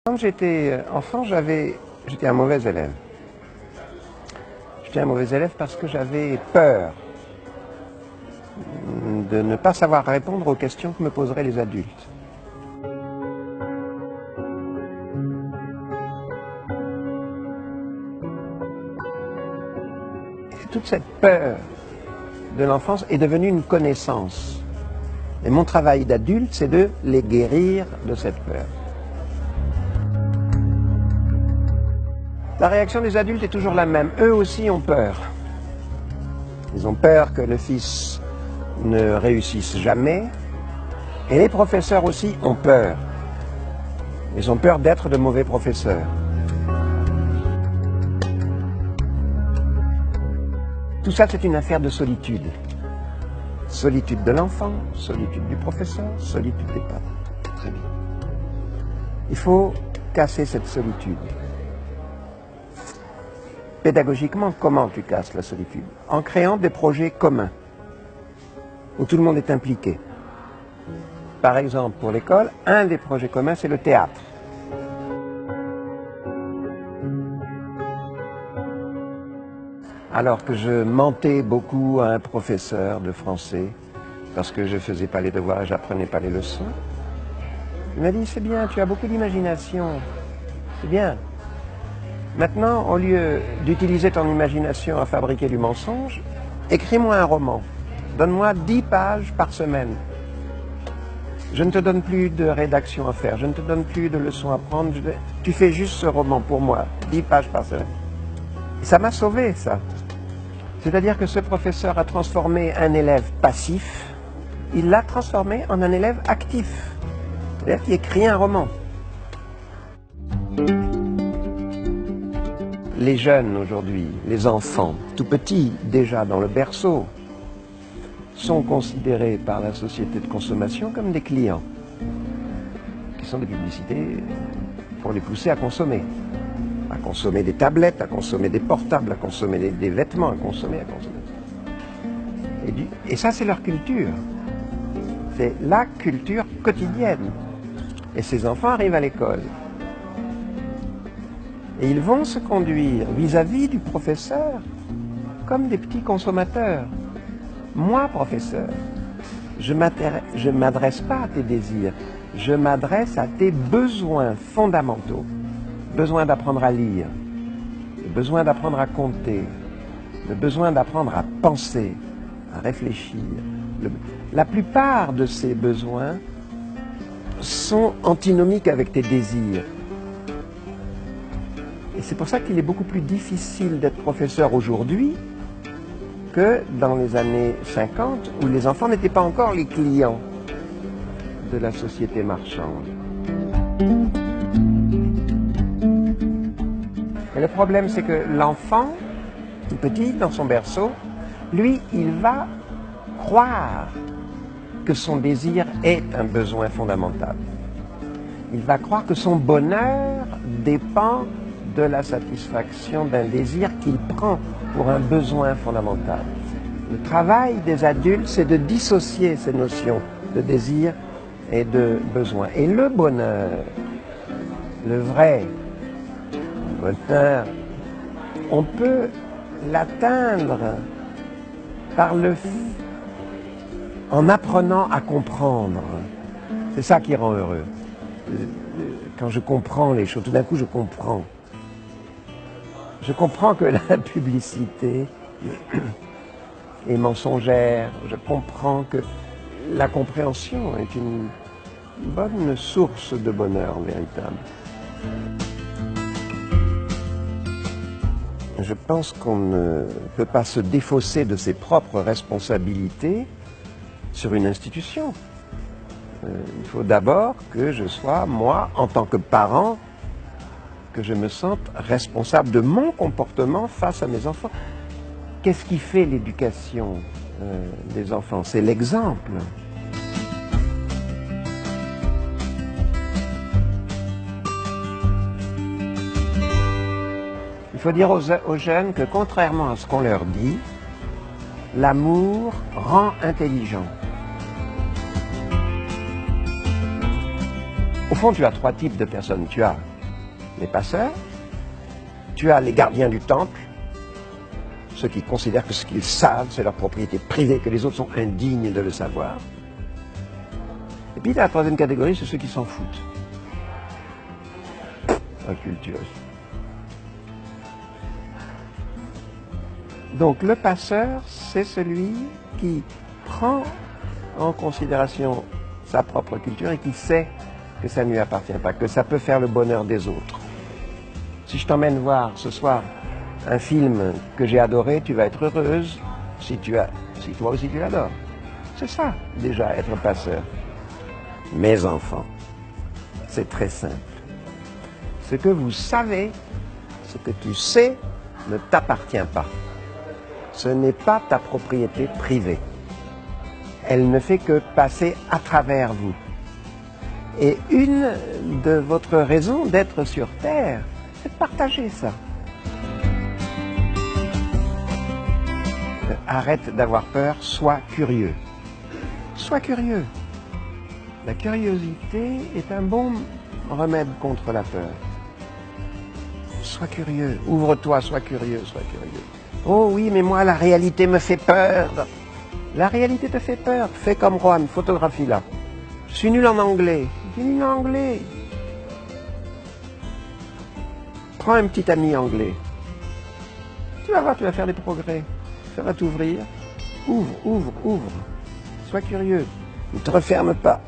Quand j'étais enfant, j'étais un mauvais élève. J'étais un mauvais élève parce que j'avais peur de ne pas savoir répondre aux questions que me poseraient les adultes. Et toute cette peur de l'enfance est devenue une connaissance. Et mon travail d'adulte, c'est de les guérir de cette peur. La réaction des adultes est toujours la même. Eux aussi ont peur. Ils ont peur que le fils ne réussisse jamais. Et les professeurs aussi ont peur. Ils ont peur d'être de mauvais professeurs. Tout ça, c'est une affaire de solitude. Solitude de l'enfant, solitude du professeur, solitude des parents. Très bien. Il faut casser cette solitude. Pédagogiquement, comment tu casses la solitude? En créant des projets communs, où tout le monde est impliqué. Par exemple, pour l'école, un des projets communs, c'est le théâtre. Alors que je mentais beaucoup à un professeur de français, parce que je ne faisais pas les devoirs et je n'apprenais pas les leçons, il m'a dit, c'est bien, tu as beaucoup d'imagination, c'est bien. Maintenant, au lieu d'utiliser ton imagination à fabriquer du mensonge, écris-moi un roman. Donne-moi 10 pages par semaine. Je ne te donne plus de rédaction à faire, je ne te donne plus de leçons à prendre. Tu fais juste ce roman pour moi, 10 pages par semaine. Et ça m'a sauvé, ça. C'est-à-dire que ce professeur a transformé un élève passif, il l'a transformé en un élève actif. C'est-à-dire qu'il écrit un roman. Les jeunes aujourd'hui, les enfants, tout petits, déjà dans le berceau, sont considérés par la société de consommation comme des clients, qui sont des publicités pour les pousser à consommer des tablettes, à consommer des portables, à consommer des vêtements, à consommer. Et ça, c'est leur culture. C'est la culture quotidienne. Et ces enfants arrivent à l'école. Et ils vont se conduire vis-à-vis du professeur comme des petits consommateurs. Moi, professeur, je ne m'adresse pas à tes désirs, je m'adresse à tes besoins fondamentaux. Le besoin d'apprendre à lire, le besoin d'apprendre à compter, le besoin d'apprendre à penser, à réfléchir. La plupart de ces besoins sont antinomiques avec tes désirs. Et c'est pour ça qu'il est beaucoup plus difficile d'être professeur aujourd'hui que dans les années 50, où les enfants n'étaient pas encore les clients de la société marchande. Et le problème, c'est que l'enfant, tout petit, dans son berceau, lui, il va croire que son désir est un besoin fondamental. Il va croire que son bonheur dépend de la satisfaction d'un désir qu'il prend pour un besoin fondamental. Le travail des adultes, c'est de dissocier ces notions de désir et de besoin. Et le bonheur, le vrai bonheur, on peut l'atteindre en apprenant à comprendre. C'est ça qui rend heureux. Quand je comprends les choses, tout d'un coup je comprends. Je comprends que la publicité est mensongère. Je comprends que la compréhension est une bonne source de bonheur véritable. Je pense qu'on ne peut pas se défausser de ses propres responsabilités sur une institution. Il faut d'abord que je sois, moi, en tant que parent, que je me sente responsable de mon comportement face à mes enfants. Qu'est-ce qui fait l'éducation des enfants? C'est l'exemple. Il faut dire aux jeunes que contrairement à ce qu'on leur dit, l'amour rend intelligent. Au fond, tu as 3 types de personnes. Tu as les passeurs, tu as les gardiens du temple, ceux qui considèrent que ce qu'ils savent, c'est leur propriété privée, que les autres sont indignes de le savoir. Et puis la troisième catégorie, c'est ceux qui s'en foutent. Occultueux. Donc le passeur, c'est celui qui prend en considération sa propre culture et qui sait que ça ne lui appartient pas, que ça peut faire le bonheur des autres. Si je t'emmène voir ce soir un film que j'ai adoré, tu vas être heureuse si toi aussi tu l'adores. C'est ça, déjà, être passeur. Mes enfants, c'est très simple. Ce que vous savez, ce que tu sais, ne t'appartient pas. Ce n'est pas ta propriété privée. Elle ne fait que passer à travers vous. Et une de votre raison d'être sur Terre, c'est de partager ça. Arrête d'avoir peur, sois curieux. Sois curieux. La curiosité est un bon remède contre la peur. Sois curieux, ouvre-toi, sois curieux, sois curieux. Oh oui, mais moi, la réalité me fait peur. La réalité te fait peur. Fais comme Juan, photographie-la. Je suis nul en anglais. Je suis nul en anglais. Prends un petit ami anglais. Tu vas voir, tu vas faire des progrès. Ça va t'ouvrir. Ouvre, ouvre, ouvre. Sois curieux. Ne te referme pas.